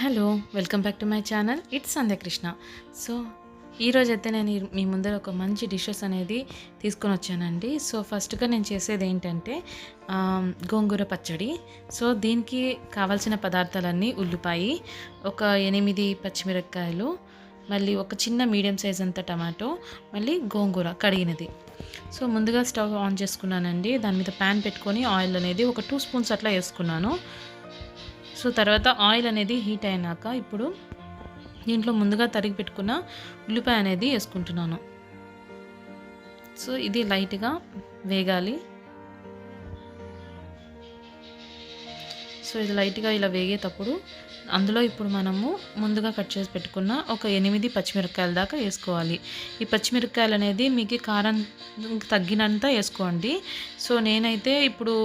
Hello welcome back to my channel it's Sandhyakrishna. So ఈరోజైతే నేను మీ ముందర ఒక మంచి డిషెస్ అనేది తీసుకొని వచ్చానండి. సో ఫస్ట్గా నేను చేసేది ఏంటంటే గోంగూర పచ్చడి. సో దీనికి కావాల్సిన పదార్థాలన్నీ ఉల్లిపాయ, ఒక 8 పచ్చిమిరపకాయలు, మళ్ళీ ఒక చిన్న మీడియం సైజ్ అంత టమాటో, మళ్ళీ గోంగూర కడిగినది. సో ముందుగా స్టవ్ ఆన్ చేసుకున్నానండి. దాని మీద ప్యాన్ పెట్టుకొని ఆయిల్ అనేది ఒక 2 స్పూన్స్ అట్లా వేసుకున్నాను. సో తర్వాత ఆయిల్ అనేది హీట్ అయినాక ఇప్పుడు దీంట్లో ముందుగా తరిగి పెట్టుకున్న ఉల్లిపాయ అనేది వేసుకుంటున్నాను. సో ఇది లైట్గా వేగాలి. సో ఇది లైట్గా ఇలా వేగేటప్పుడు అందులో ఇప్పుడు మనము ముందుగా కట్ చేసి పెట్టుకున్న ఒక 8 పచ్చిమిరపకాయల దాకా వేసుకోవాలి. ఈ పచ్చిమిరపకాయలు అనేది మీకు కారం తగ్గినంత వేసుకోండి. సో నేనైతే ఇప్పుడు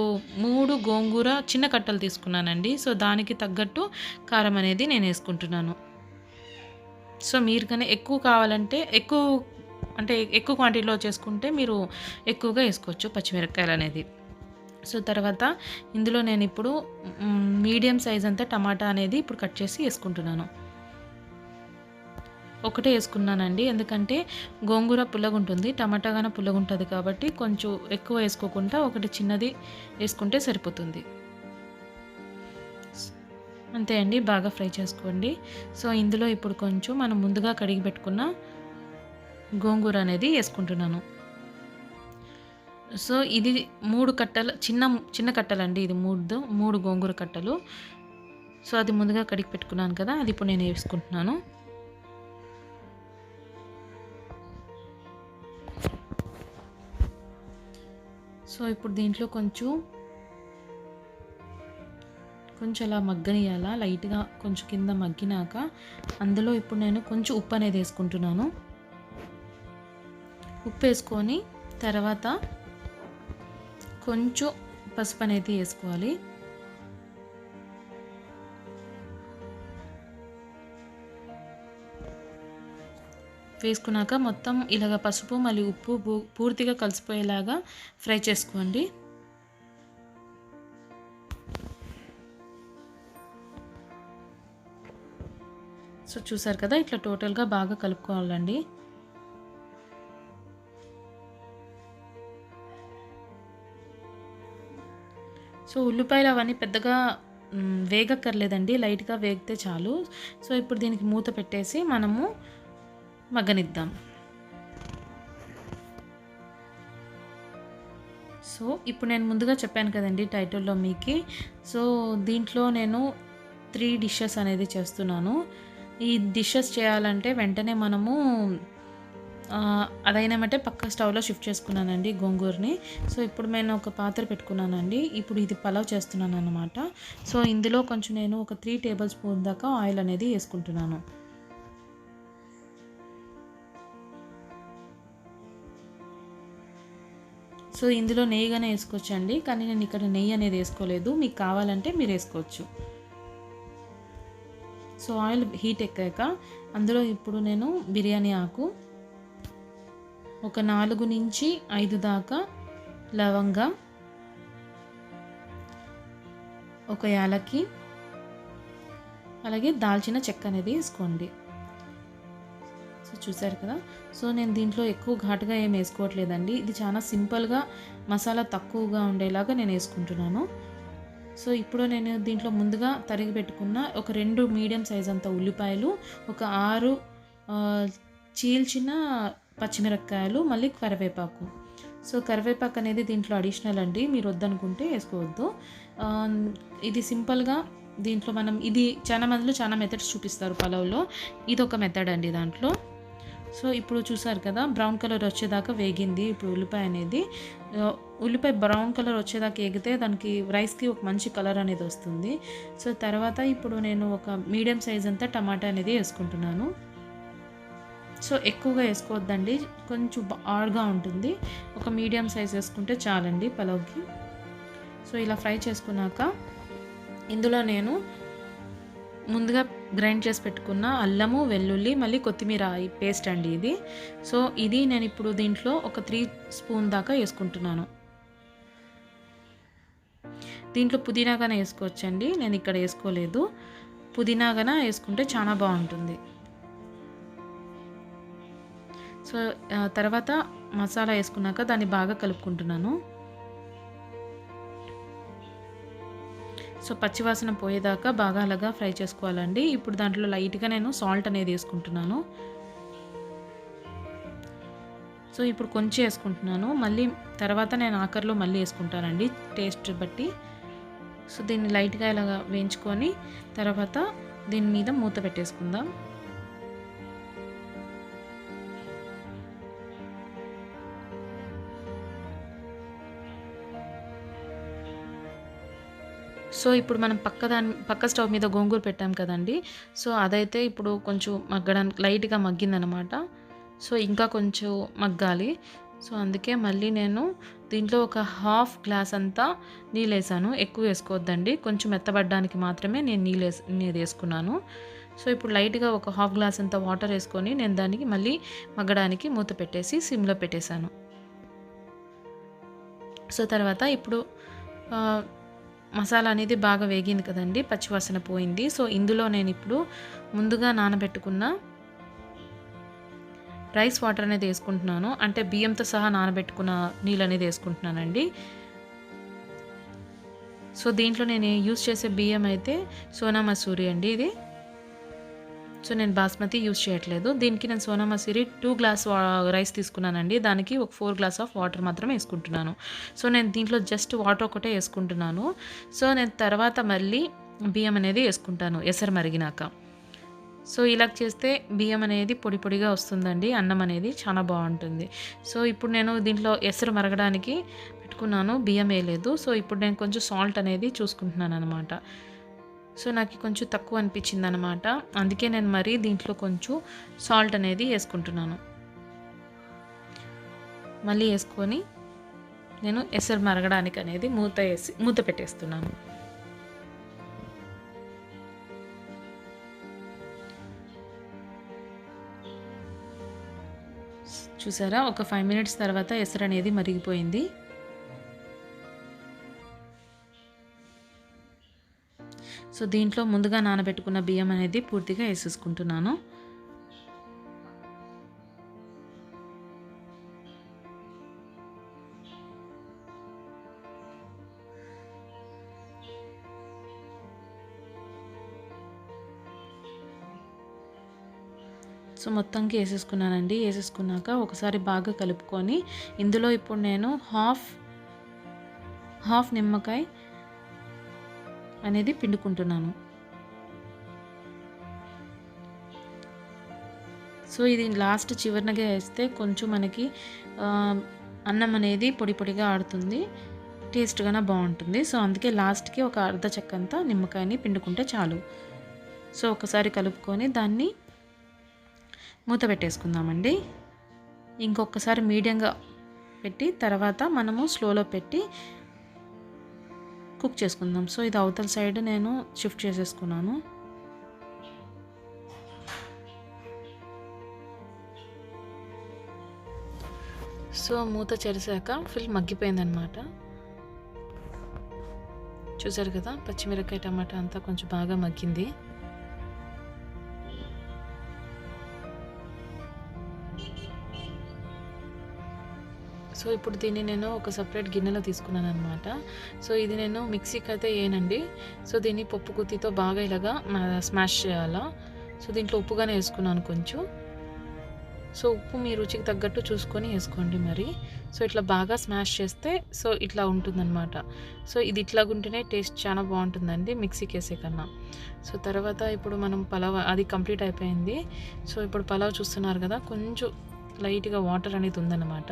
3 గోంగూర చిన్న కట్టలు తీసుకున్నానండి. సో దానికి తగ్గట్టు కారం అనేది నేను వేసుకుంటున్నాను. సో మీరు కానీ ఎక్కువ కావాలంటే ఎక్కువ క్వాంటిటీలో చేసుకుంటే మీరు ఎక్కువగా వేసుకోవచ్చు పచ్చిమిరపకాయలు అనేది. సో తర్వాత ఇందులో నేను ఇప్పుడు మీడియం సైజ్ అంతా టమాటా అనేది ఇప్పుడు కట్ చేసి వేసుకుంటున్నాను. ఒకటే వేసుకున్నానండి, ఎందుకంటే గోంగూర పుల్లగుంటుంది, టమాటా గాన పుల్లగుంటుంది కాబట్టి కొంచెం ఎక్కువ వేసుకోకుండా ఒకటి చిన్నది వేసుకుంటే సరిపోతుంది. అంతే అండి, బాగా ఫ్రై చేసుకోండి. సో ఇందులో ఇప్పుడు కొంచెం మనం ముందుగా కడిగి పెట్టుకున్న గోంగూర అనేది వేసుకుంటున్నాను. సో ఇది 3 కట్టలు చిన్న కట్టలండి. ఇది 3 గోంగూర కట్టలు. సో అది ముందుగా కడిగి పెట్టుకున్నాను కదా, అది ఇప్పుడు నేను వేసుకుంటున్నాను. సో ఇప్పుడు దీంట్లో కొంచెం అలా మగ్గనియాల, లైట్గా కొంచెం కింద మగ్గినాక అందులో ఇప్పుడు నేను కొంచెం ఉప్పు అనేది వేసుకుంటున్నాను. ఉప్పు వేసుకొని తర్వాత కొంచెం పసుపు అనేది వేసుకోవాలి. వేసుకున్నాక మొత్తం ఇలాగ పసుపు మళ్ళీ ఉప్పు పూర్తిగా కలిసిపోయేలాగా ఫ్రై చేసుకోండి. సో చూసారు కదా, ఇట్లా టోటల్గా బాగా కలుపుకోవాలండి. సో ఉల్లిపాయలు అవన్నీ పెద్దగా వేగక్కర్లేదండి, లైట్గా వేగితే చాలు. సో ఇప్పుడు దీనికి మూత పెట్టేసి మనము మగ్గనిద్దాం. సో ఇప్పుడు నేను ముందుగా చెప్పాను కదండి టైటిల్లో మీకు. సో దీంట్లో నేను 3 డిషెస్ అనేది చేస్తున్నాను. ఈ డిషెస్ చేయాలంటే వెంటనే మనము అదైనామంటే పక్క స్టవ్లో షిఫ్ట్ చేసుకున్నానండి గోంగూరని. సో ఇప్పుడు నేను ఒక పాత్ర పెట్టుకున్నానండి. ఇప్పుడు ఇది పలావ్ చేస్తున్నాను అన్నమాట. సో ఇందులో కొంచెం నేను ఒక 3 టేబుల్ స్పూన్ దాకా ఆయిల్ అనేది వేసుకుంటున్నాను. సో ఇందులో నెయ్యిగానే వేసుకోవచ్చండి, కానీ నేను ఇక్కడ నెయ్యి అనేది వేసుకోలేదు. మీకు కావాలంటే మీరు వేసుకోవచ్చు. సో ఆయిల్ హీట్ ఎక్కాక అందులో ఇప్పుడు నేను బిర్యానీ ఆకు, ఒక 4 నుంచి 5 దాకా లవంగా, ఒక యాలకి, అలాగే దాల్చిన చెక్క అనేది వేసుకోండి. సో చూసారు కదా. సో నేను దీంట్లో ఎక్కువ ఘాటుగా ఏం వేసుకోవట్లేదండి. ఇది చాలా సింపుల్గా మసాలా తక్కువగా ఉండేలాగా నేను వేసుకుంటున్నాను. సో ఇప్పుడు నేను దీంట్లో ముందుగా తరిగి పెట్టుకున్న ఒక 2 మీడియం సైజ్ అంత ఉల్లిపాయలు, ఒక 6 చీల్చిన పచ్చిమిరపకాయలు, మళ్ళీ కరివేపాకు. సో కరివేపాకు అనేది దీంట్లో అడిషనల్ అండి, మీరు వద్దనుకుంటే వేసుకోవద్దు. ఇది సింపుల్గా దీంట్లో మనం ఇది చాలా మందిలో చాలా మెథడ్స్ చూపిస్తారు పలావ్లో, ఇది ఒక మెథడ్ అండి దాంట్లో. సో ఇప్పుడు చూసారు కదా, బ్రౌన్ కలర్ వచ్చేదాకా వేగింది. ఇప్పుడు ఉల్లిపాయ బ్రౌన్ కలర్ వచ్చేదాకా వేగితే దానికి రైస్కి ఒక మంచి కలర్ అనేది వస్తుంది. సో తర్వాత ఇప్పుడు నేను ఒక మీడియం సైజ్ అంతా టమాటా అనేది వేసుకుంటున్నాను. సో ఎక్కువగా వేసుకోవద్దండి, కొంచెం ఆడ్గా ఉంటుంది. ఒక మీడియం సైజ్ వేసుకుంటే చాలండి పలావ్కి. సో ఇలా ఫ్రై చేసుకున్నాక ఇందులో నేను ముందుగా గ్రైండ్ చేసి పెట్టుకున్న అల్లము, వెల్లుల్లి, మళ్ళీ కొత్తిమీర పేస్ట్ అండి ఇది. సో ఇది నేను ఇప్పుడు దీంట్లో ఒక 3 స్పూన్ దాకా వేసుకుంటున్నాను. దీంట్లో పుదీనాగానే వేసుకోవచ్చండి, నేను ఇక్కడ వేసుకోలేదు. పుదీనా గన వేసుకుంటే చాలా బాగుంటుంది. సో తర్వాత మసాలా వేసుకున్నాక దాన్ని బాగా కలుపుకుంటున్నాను. సో పచ్చివాసన పోయేదాకా బాగా అలాగా ఫ్రై చేసుకోవాలండి. ఇప్పుడు దాంట్లో లైట్గా నేను సాల్ట్ అనేది వేసుకుంటున్నాను. సో ఇప్పుడు కొంచెం వేసుకుంటున్నాను, మళ్ళీ తర్వాత నేను ఆఖరిలో మళ్ళీ వేసుకుంటానండి టేస్ట్ బట్టి. సో దీన్ని లైట్గా ఇలాగా వేయించుకొని తర్వాత దీని మీద మూత పెట్టేసుకుందాం. సో ఇప్పుడు మనం పక్క స్టవ్ మీద గోంగూర పెట్టాం కదండి. సో అదైతే ఇప్పుడు కొంచెం మగ్గడానికి లైట్గా మగ్గిందనమాట. సో ఇంకా కొంచెం మగ్గాలి. సో అందుకే మళ్ళీ నేను దీంట్లో ఒక హాఫ్ గ్లాస్ అంతా నీళ్ళు వేసాను. ఎక్కువ వేసుకోవద్దండి, కొంచెం మెత్తబడడానికి మాత్రమే నేను నీళ్ళు వేసుకున్నాను. సో ఇప్పుడు లైట్గా ఒక హాఫ్ గ్లాస్ అంతా వాటర్ వేసుకొని నేను దానికి మళ్ళీ మగ్గడానికి మూత పెట్టేసి సిమ్లో పెట్టేశాను. సో తర్వాత ఇప్పుడు మసాలా అనేది బాగా వేగింది కదండి, పచ్చివాసన పోయింది. సో ఇందులో నేను ఇప్పుడు ముందుగా నానబెట్టుకున్న రైస్ వాటర్ అనేది వేసుకుంటున్నాను. అంటే బియ్యంతో సహా నానబెట్టుకున్న నీళ్ళు అనేది వేసుకుంటున్నానండి. సో దీంట్లో నేను యూజ్ చేసే బియ్యం అయితే సోనా మసూరి అండి ఇది. సో నేను బాస్మతి యూజ్ చేయట్లేదు. దీనికి నేను సోనా మసూరి 2 గ్లాస్ రైస్ తీసుకున్నానండి. దానికి ఒక 4 గ్లాస్ ఆఫ్ వాటర్ మాత్రమే వేసుకుంటున్నాను. సో నేను దీంట్లో జస్ట్ వాటర్ ఒకటే వేసుకుంటున్నాను. సో నేను తర్వాత మళ్ళీ బియ్యం అనేది వేసుకుంటాను ఎసరు మరిగినాక. సో ఇలా చేస్తే బియ్యం అనేది పొడి పొడిగా వస్తుందండి, అన్నం అనేది చాలా బాగుంటుంది. సో ఇప్పుడు నేను దీంట్లో ఎసరు మరగడానికి పెట్టుకున్నాను, బియ్యం వేయలేదు. సో ఇప్పుడు నేను కొంచెం సాల్ట్ అనేది చూసుకుంటున్నాను అనమాట. సో నాకు కొంచెం తక్కువ అనిపించింది అనమాట, అందుకే నేను మరీ దీంట్లో కొంచెం సాల్ట్ అనేది వేసుకుంటున్నాను. మళ్ళీ వేసుకొని నేను ఎసరు మరగడానికి అనేది మూత పెట్టేస్తున్నాను. చూసారా, ఒక 5 మినిట్స్ తర్వాత ఎసరు అనేది మరిగిపోయింది. సో దీంట్లో ముందుగా నానబెట్టుకున్న బియ్యం అనేది పూర్తిగా వేసేసుకుంటున్నాను. సో మొత్తంకి వేసేసుకున్నానండి. వేసేసుకున్నాక ఒకసారి బాగా కలుపుకొని ఇందులో ఇప్పుడు నేను హాఫ్ నిమ్మకాయ అనేది పిండుకుంటున్నాను. సో ఇది లాస్ట్ చివరినగా వేస్తే కొంచెం మనకి అన్నం అనేది పొడి పొడిగా ఆడుతుంది, టేస్ట్గానే బాగుంటుంది. సో అందుకే లాస్ట్కి ఒక అర్ధ చెక్కంతా నిమ్మకాయని పిండుకుంటే చాలు. సో ఒకసారి కలుపుకొని దాన్ని మూత పెట్టేసుకుందామండి. ఇంకొకసారి మీడియంగా పెట్టి తర్వాత మనము స్లోలో పెట్టి కుక్ చేసుకుందాం. సో ఇది అవతల సైడ్ నేను షిఫ్ట్ చేసేసుకున్నాను. సో మూత చెరిసాక ఫుల్ మగ్గిపోయిందనమాట. చూసారు కదా, పచ్చిమిరపకాయ టమాటా అంతా కొంచెం బాగా మగ్గింది. సో ఇప్పుడు దీన్ని నేను ఒక సపరేట్ గిన్నెలో తీసుకున్నాను అనమాట. సో ఇది నేను మిక్సీకి అయితే వేయనండి. సో దీన్ని పప్పు గుత్తితో బాగా ఇలాగా స్మాష్ చేయాలా. సో దీంట్లో ఉప్పుగానే వేసుకున్నాను కొంచెం. సో ఉప్పు మీ రుచికి తగ్గట్టు చూసుకొని వేసుకోండి మరి. సో ఇట్లా బాగా స్మాష్ చేస్తే సో ఇట్లా ఉంటుందన్నమాట. సో ఇది ఇట్లాగుంటేనే టేస్ట్ చాలా బాగుంటుందండి మిక్సీకి వేసే కన్నా. సో తర్వాత ఇప్పుడు మనం పలావ్ అది కంప్లీట్ అయిపోయింది. సో ఇప్పుడు పలావ్ చూస్తున్నారు కదా, కొంచెం లైట్గా వాటర్ అనేది ఉందన్నమాట.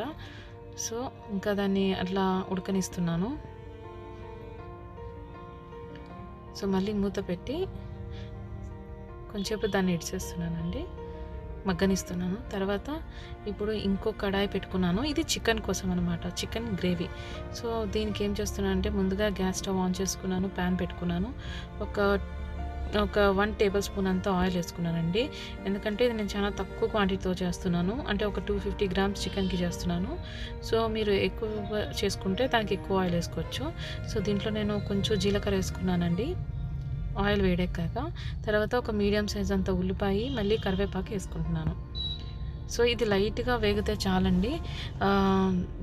సో ఇంకా దాన్ని అట్లా ఉడకనిస్తున్నాను. సో మళ్ళీ మూత పెట్టి కొంచెంసేపు దాన్ని ఇడిచేస్తున్నానండి, మగ్గనిస్తున్నాను. తర్వాత ఇప్పుడు ఇంకో కడాయి పెట్టుకున్నాను. ఇది చికెన్ కోసం అనమాట, చికెన్ గ్రేవీ. సో దీనికి ఏం చేస్తున్నాను అంటే ముందుగా గ్యాస్ స్టవ్ ఆన్ చేసుకున్నాను, ప్యాన్ పెట్టుకున్నాను. ఒక 1 టేబుల్ స్పూన్ అంతా ఆయిల్ వేసుకున్నానండి. ఎందుకంటే ఇది నేను చాలా తక్కువ క్వాంటిటీతో చేస్తున్నాను, అంటే ఒక 250 గ్రామ్స్ చికెన్కి చేస్తున్నాను. సో మీరు ఎక్కువ చేసుకుంటే దానికి ఎక్కువ ఆయిల్ వేసుకోవచ్చు. సో దీంట్లో నేను కొంచెం జీలకర్ర వేసుకున్నానండి, ఆయిల్ వేడెక్కాక తర్వాత ఒక మీడియం సైజ్ అంత ఉల్లిపాయ మళ్ళీ కరివేపాకు వేసుకుంటున్నాను. సో ఇది లైట్గా వేగితే చాలండి.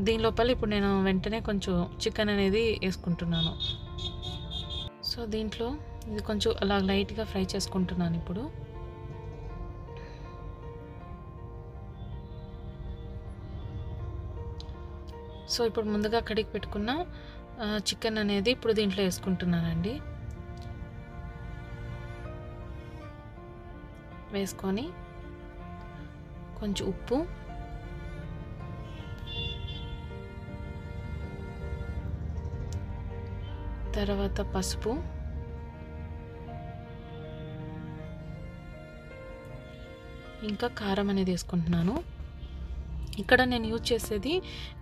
దీని లోపల ఇప్పుడు నేను వెంటనే కొంచెం చికెన్ అనేది వేసుకుంటున్నాను. సో దీంట్లో ఇది కొంచెం అలా లైట్గా ఫ్రై చేసుకుంటున్నాను ఇప్పుడు. సో ఇప్పుడు ముందుగా కడిగి పెట్టుకున్న చికెన్ అనేది ఇప్పుడు దీంట్లో వేసుకుంటున్నానండి. వేసుకొని కొంచెం ఉప్పు, తర్వాత పసుపు, ఇంకా కారం అనేది వేసుకుంటున్నాను. ఇక్కడ నేను యూజ్ చేసేది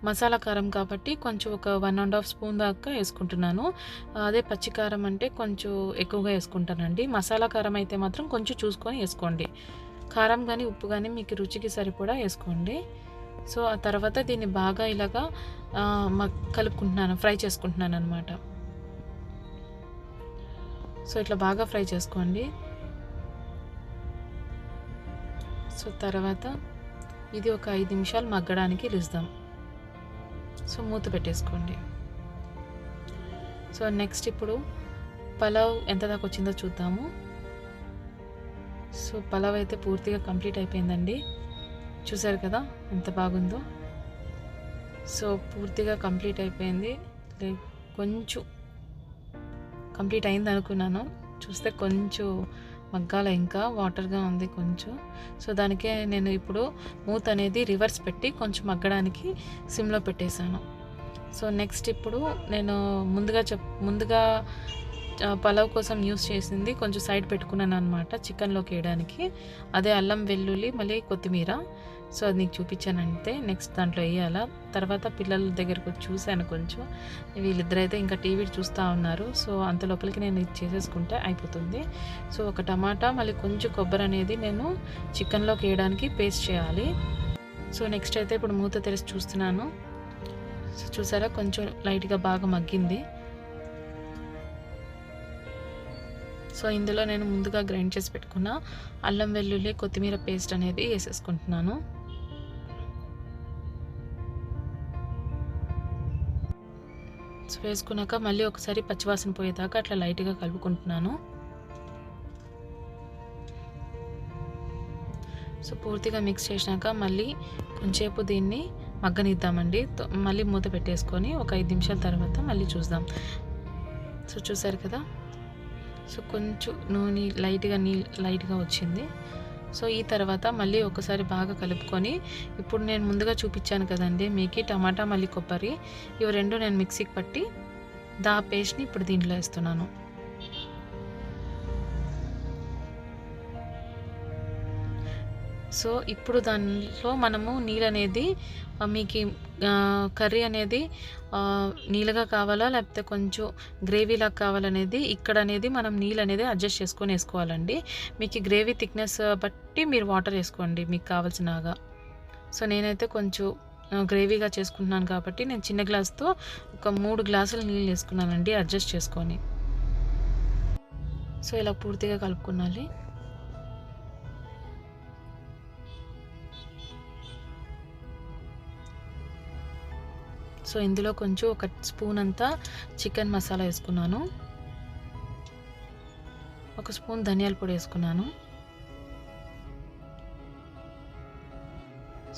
మసాలా కారం కాబట్టి కొంచెం ఒక 1½ స్పూన్ దాకా వేసుకుంటున్నాను. అదే పచ్చి కారం అంటే కొంచెం ఎక్కువగా వేసుకుంటానండి. మసాలా కారం అయితే మాత్రం కొంచెం చూసుకొని వేసుకోండి. కారం కానీ ఉప్పు కానీ మీకు రుచికి సరిపడా వేసుకోండి. సో ఆ తర్వాత దీన్ని బాగా ఇలాగా కలుపుకుంటున్నాను, ఫ్రై చేసుకుంటున్నాను అనమాట. సో ఇట్లా బాగా ఫ్రై చేసుకోండి. సో తర్వాత ఇది ఒక 5 నిమిషాలు మగ్గడానికి ఇలుద్దాం. సో మూత పెట్టేసుకోండి. సో నెక్స్ట్ ఇప్పుడు పలావ్ ఎంత దాకా వచ్చిందో చూద్దాము. సో పలావ్ అయితే పూర్తిగా కంప్లీట్ అయిపోయిందండి. చూసారు కదా ఎంత బాగుందో. సో పూర్తిగా కంప్లీట్ అయిపోయింది. కొంచెం కంప్లీట్ అయింది అనుకున్నాను, చూస్తే కొంచెం మగ్గాల ఇంకా వాటర్గా ఉంది కొంచెం. సో దానికే నేను ఇప్పుడు మూత అనేది రివర్స్ పెట్టి కొంచెం మగ్గడానికి సిమ్లో పెట్టేశాను. సో నెక్స్ట్ ఇప్పుడు నేను ముందుగా పలావ్ కోసం యూస్ చేసింది కొంచెం సైడ్ పెట్టుకున్నాను అనమాట చికెన్లోకి వేయడానికి. అదే అల్లం వెల్లుల్లి మళ్ళీ కొత్తిమీర. సో అది నీకు చూపించానంటే నెక్స్ట్ దాంట్లో వేయాలా. తర్వాత పిల్లల దగ్గరకు వచ్చి చూశాను కొంచెం, వీళ్ళిద్దరైతే ఇంకా టీవీ చూస్తూ ఉన్నారు. సో అంత లోపలికి నేను ఇది చేసేసుకుంటే అయిపోతుంది. సో ఒక టమాటా మళ్ళీ కొంచెం కొబ్బరి అనేది నేను చికెన్లోకి వేయడానికి పేస్ట్ చేయాలి. సో నెక్స్ట్ అయితే ఇప్పుడు మూత తెరిచి చూస్తున్నాను. సో చూసారా కొంచెం లైట్గా బాగా మగ్గింది. సో ఇందులో నేను ముందుగా గ్రైండ్ చేసి పెట్టుకున్న అల్లం వెల్లుల్లి కొత్తిమీర పేస్ట్ అనేది వేసేసుకుంటున్నాను. సో వేసుకున్నాక మళ్ళీ ఒకసారి పచ్చివాసన పోయేదాకా అట్లా లైట్గా కలుపుకుంటున్నాను. సో పూర్తిగా మిక్స్ చేసినాక మళ్ళీ కొంచెంసేపు దీన్ని మగ్గనిద్దామండి. మళ్ళీ మూత పెట్టేసుకొని ఒక 5 నిమిషాల తర్వాత మళ్ళీ చూద్దాం. సో చూసారు కదా, సో కొంచెం నూనె లైట్గా వచ్చింది. సో ఈ తర్వాత మళ్ళీ ఒకసారి బాగా కలుపుకొని ఇప్పుడు నేను ముందుగా చూపించాను కదండి మీకు టమాటా మళ్ళీ కొబ్బరి, ఇవి రెండు నేను మిక్సీకి పట్టి దా పేస్ట్ని ఇప్పుడు దీంట్లో వేస్తున్నాను. సో ఇప్పుడు దాంట్లో మనము నీళ్ళు అనేది మీకు కర్రీ అనేది నీళ్ళగా కావాలా లేకపోతే కొంచెం గ్రేవీలాగా కావాలనేది ఇక్కడ అనేది మనం నీళ్ళు అనేది అడ్జస్ట్ చేసుకొని వేసుకోవాలండి. మీకు గ్రేవీ థిక్నెస్ బట్టి మీరు వాటర్ వేసుకోండి మీకు కావాల్సినగా. సో నేనైతే కొంచెం గ్రేవీగా చేసుకుంటున్నాను కాబట్టి నేను చిన్న గ్లాస్తో ఒక 3 గ్లాసులు నీళ్ళు వేసుకున్నానండి అడ్జస్ట్ చేసుకొని. సో ఇలా పూర్తిగా కలుపుకోవాలి. సో ఇందులో కొంచెం 1 స్పూన్ అంతా చికెన్ మసాలా వేసుకున్నాను, 1 స్పూన్ ధనియాల పొడి వేసుకున్నాను.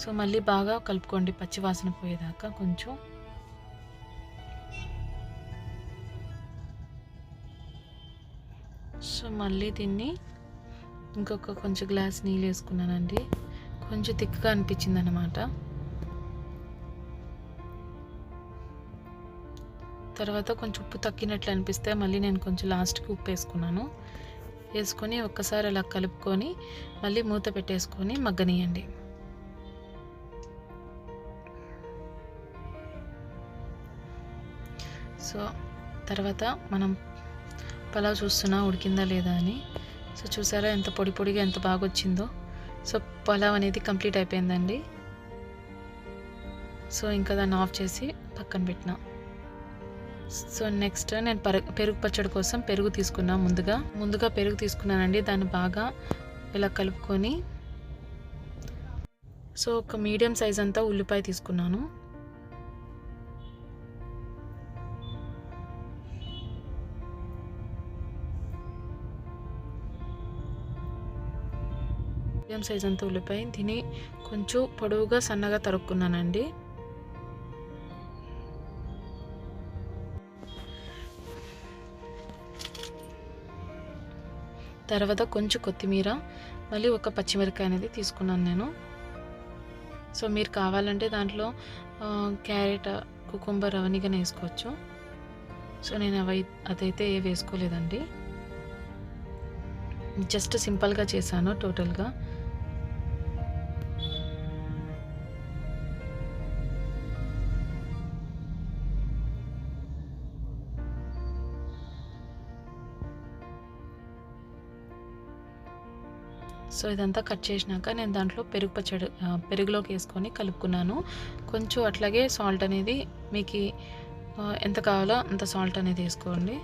సో మళ్ళీ బాగా కలుపుకోండి పచ్చి వాసన పోయేదాకా కొంచెం. సో మళ్ళీ దీన్ని ఇంకొక కొంచెం గ్లాస్ నీళ్ళు వేసుకున్నానండి. కొంచెం థిక్గా అనిపించింది అన్నమాట. తర్వాత కొంచెం ఉప్పు తగ్గినట్లు అనిపిస్తే మళ్ళీ నేను కొంచెం లాస్ట్కి ఉప్పు వేసుకున్నాను. వేసుకొని ఒక్కసారి అలా కలుపుకొని మళ్ళీ మూత పెట్టేసుకొని మగ్గనియండి. సో తర్వాత మనం పలావ్ చూస్తున్నా ఉడికిందా లేదా అని. సో చూసారా ఎంత పొడి పొడిగా ఎంత బాగా వచ్చిందో. సో పలావ్ అనేది కంప్లీట్ అయిపోయిందండి. సో ఇంకా దాన్ని ఆఫ్ చేసి పక్కన పెట్టినా. సో నెక్స్ట్ నేను పెరుగు పచ్చడి కోసం పెరుగు తీసుకున్నాను. ముందుగా పెరుగు తీసుకున్నానండి. దాన్ని బాగా ఇలా కలుపుకొని, సో ఒక మీడియం సైజ్ అంతా ఉల్లిపాయ తీసుకున్నాను. మీడియం సైజ్ అంతా ఉల్లిపాయ దీన్ని కొంచెం పొడవుగా సన్నగా తరుక్కున్నానండి. తర్వాత కొంచెం కొత్తిమీర, మళ్ళీ ఒక పచ్చిమిరపకాయ అనేది తీసుకున్నాను నేను. సో మీరు కావాలంటే దాంట్లో క్యారెట్, కుకుంబర్ అవన్నీ కానీ వేసుకోవచ్చు. సో నేను అదైతే ఏ వేసుకోలేదండి, జస్ట్ సింపుల్గా చేశాను టోటల్గా. సో ఇదంతా కట్ చేసినాక నేను దాంట్లో పెరుగులోకి వేసుకొని కలుపుకున్నాను. కొంచెం అట్లాగే సాల్ట్ అనేది మీకు ఎంత కావాలో అంత సాల్ట్ అనేది వేసుకోండి.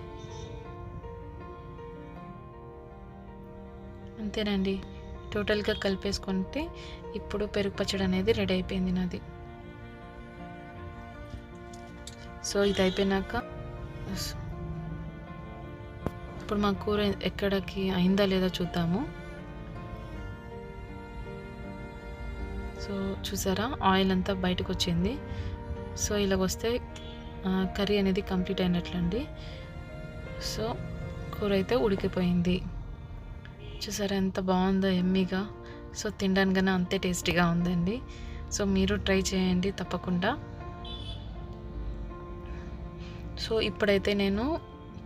అంతేనండి, టోటల్గా కలిపేసుకుంటే ఇప్పుడు పెరుగు పచ్చడి అనేది రెడీ అయిపోయింది నాది. సో ఇది అయిపోయినాక ఇప్పుడు మా కూర ఎక్కడికి అయిందా లేదా చూద్దాము. సో చూసారా, ఆయిల్ అంతా బయటకు వచ్చింది. సో ఇలా వస్తే కర్రీ అనేది కంప్లీట్ అయినట్లండి. సో కూర అయితే ఉడికిపోయింది. చూసారా ఎంత బాగుందో, ఎమ్మీగా. సో తినడానికన్నా అంతే టేస్టీగా ఉందండి. సో మీరు ట్రై చేయండి తప్పకుండా. సో ఇప్పుడైతే నేను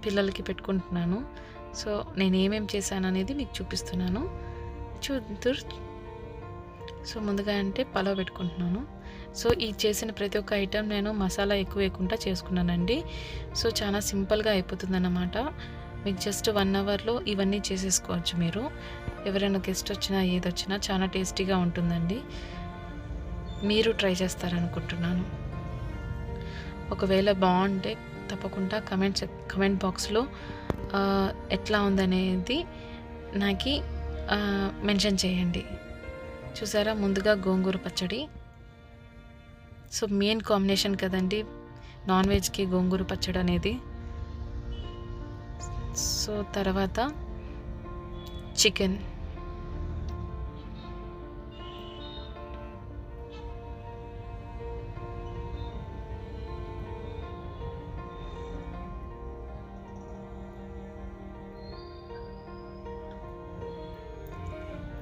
పిల్లలకి పెట్టుకుంటున్నాను. సో నేను ఏమేమి చేశాను అనేది మీకు చూపిస్తున్నాను, చూద్దరు. సో ముందుగా అంటే పలావ్ పెట్టుకుంటున్నాను. సో ఈ చేసిన ప్రతి ఒక్క ఐటెం నేను మసాలా ఎక్కువ వేయకుండా చేసుకున్నానండి. సో చాలా సింపుల్గా అయిపోతుంది అన్నమాట. మీకు జస్ట్ 1 అవర్లో ఇవన్నీ చేసేసుకోవచ్చు మీరు. ఎవరైనా గెస్ట్ వచ్చినా ఏది వచ్చినా చాలా టేస్టీగా ఉంటుందండి. మీరు ట్రై చేస్తారనుకుంటున్నాను. ఒకవేళ బాగుంటే తప్పకుండా కమెంట్ బాక్స్లో ఎట్లా ఉందనేది నాకు మెన్షన్ చేయండి. చూసారా, ముందుగా గోంగూర పచ్చడి. సో మెయిన్ కాంబినేషన్ కదండి నాన్ వెజ్కి గోంగూర పచ్చడి అనేది. సో తర్వాత చికెన్,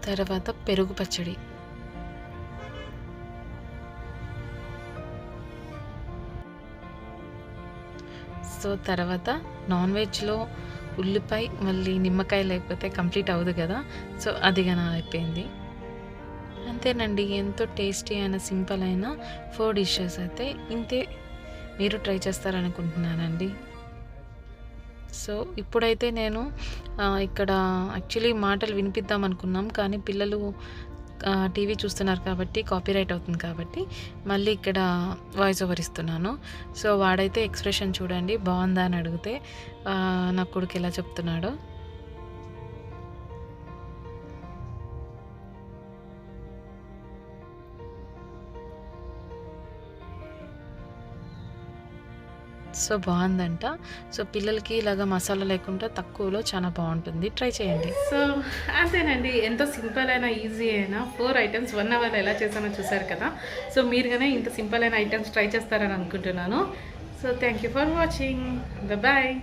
తర్వాత పెరుగు పచ్చడి, సో తర్వాత నాన్ వెజ్లో ఉల్లిపాయ మళ్ళీ నిమ్మకాయ లేకపోతే కంప్లీట్ అవ్వదు కదా. సో అది గాన అయిపోయింది. అంతేనండి, ఎంతో టేస్టీ అయిన సింపుల్ అయిన 4 డిషెస్ అయితే ఇంతే. మీరు ట్రై చేస్తారనుకుంటున్నానండి. సో ఇప్పుడైతే నేను ఇక్కడ యాక్చువల్లీ మాటలు వినిపిద్దాం అనుకున్నాం, కానీ పిల్లలు టీవీ చూస్తున్నారు కాబట్టి కాపీరైట్ అవుతుంది కాబట్టి మళ్ళీ ఇక్కడ వాయిస్ ఓవర్ ఇస్తున్నాను. సో వాడైతే ఎక్స్ప్రెషన్ చూడండి, బాగుందా అని అడిగితే నా కొడుకు ఎలా చెప్తున్నాడో. సో బాగుందంట. సో పిల్లలకి ఇలాగ మసాలా లేకుండా తక్కువలో చాలా బాగుంటుంది, ట్రై చేయండి. సో అంతేనండి, ఎంతో సింపుల్ అయినా ఈజీ అయినా 4 ఐటమ్స్ 1 అవర్లో ఎలా చేసానో చూసారు కదా. సో మీరు కానీ ఇంత సింపుల్ అయిన ఐటమ్స్ ట్రై చేస్తారని అనుకుంటున్నాను. So thank you for watching, bye.